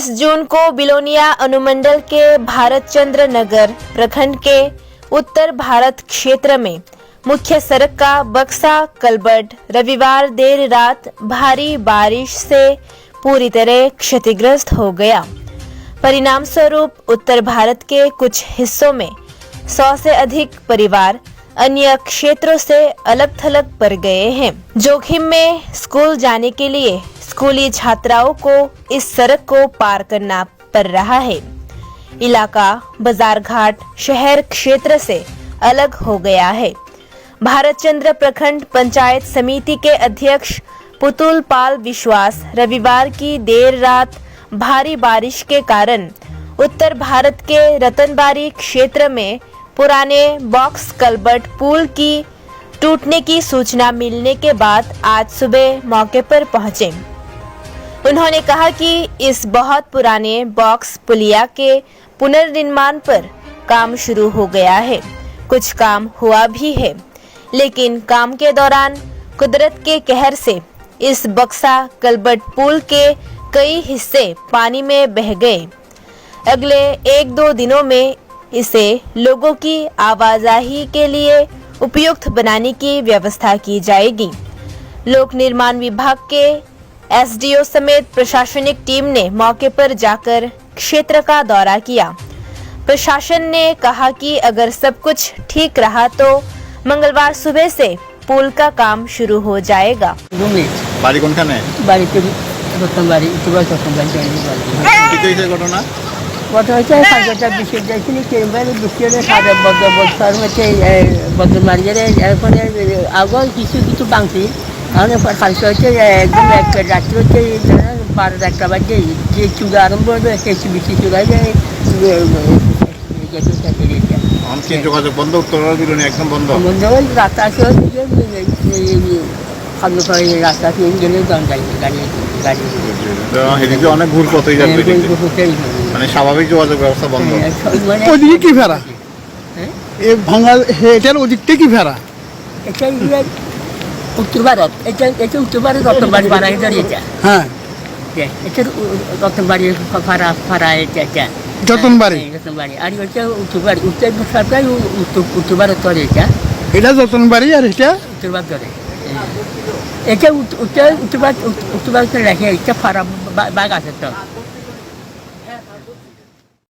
जून को बिलोनिया अनुमंडल के भारतचंद्र नगर प्रखंड के उत्तर भारत क्षेत्र में मुख्य सड़क का बक्सा कलबट रविवार देर रात भारी बारिश से पूरी तरह क्षतिग्रस्त हो गया। परिणाम स्वरूप उत्तर भारत के कुछ हिस्सों में 100 से अधिक परिवार अन्य क्षेत्रों से अलग थलग पड़ गए हैं। जोखिम में स्कूल जाने के लिए स्कूली छात्राओं को इस सड़क को पार करना पड़ रहा है। इलाका बाजार घाट शहर क्षेत्र से अलग हो गया है। भारतचंद्र प्रखंड पंचायत समिति के अध्यक्ष पुतुल पाल विश्वास रविवार की देर रात भारी बारिश के कारण उत्तर भारत के रतनबारी क्षेत्र में पुराने बॉक्स कलबट पुल की टूटने की सूचना मिलने के बाद आज सुबह मौके पर पहुंचे। उन्होंने कहा कि इस बहुत पुराने बॉक्स पुलिया के पुनर्निर्माण पर काम शुरू हो गया है। कुछ काम हुआ भी है, लेकिन काम के दौरान कुदरत के कहर से इस बक्सा कलबट पुल के कई हिस्से पानी में बह गए। अगले 1-2 दिनों में इसे लोगों की आवाजाही के लिए उपयुक्त बनाने की व्यवस्था की जाएगी। लोक निर्माण विभाग के एसडीओ समेत प्रशासनिक टीम ने मौके पर जाकर क्षेत्र का दौरा किया। प्रशासन ने कहा कि अगर सब कुछ ठीक रहा तो मंगलवार सुबह से पुल का काम शुरू हो जाएगा। বাড়ি কোনখানে? বাড়িতে রতনবাড়ি ইতিবাস রতনবাড়ি কি হয়েছে ঘটনা? ঘটনা হচ্ছে সাড়ে বিশেষ যাইছিলি কেমবারে বৃষ্টিতে সাড়ে বছর মধ্যে বদমারিয়ে এরপরে আগুন কিছু বাংছি তাহলে খালসা হচ্ছে একদম এক রাত্রি হচ্ছে 12-1টা বাজে যে চুলা আরম্ভ হবে সেই বেশি চুলা যায় যোগাযোগ বন্ধ উত্তর বিলোনি একদম বন্ধ বন্ধ হয়ে রাস্তা আসে খাদ্য খাওয়াই রাস্তা দিয়ে গেলে গাড়ি অনেক ভুল পথে যাবে মানে স্বাভাবিক যোগাযোগ ব্যবস্থা বন্ধ। ওদিকে কি ফেরা এই ভাঙা এটার ওদিকটা কি ফেরা এটা উত্তর ভারত এটা উত্তর ভারত রতনবাড়ি পাড়া এটা হ্যাঁ এটা রতনবাড়ি পাড়া এটা যতনবাড়ি আর এটা উত্তর ভারত উত্তর সরকার উত্তর ভারত ধরে এটা যতনবাড়ি আর এটা উত্তর ভারত ধরে এটা উত্তর ভারত রেখে এটা ফাড়া বাঘ আছে তো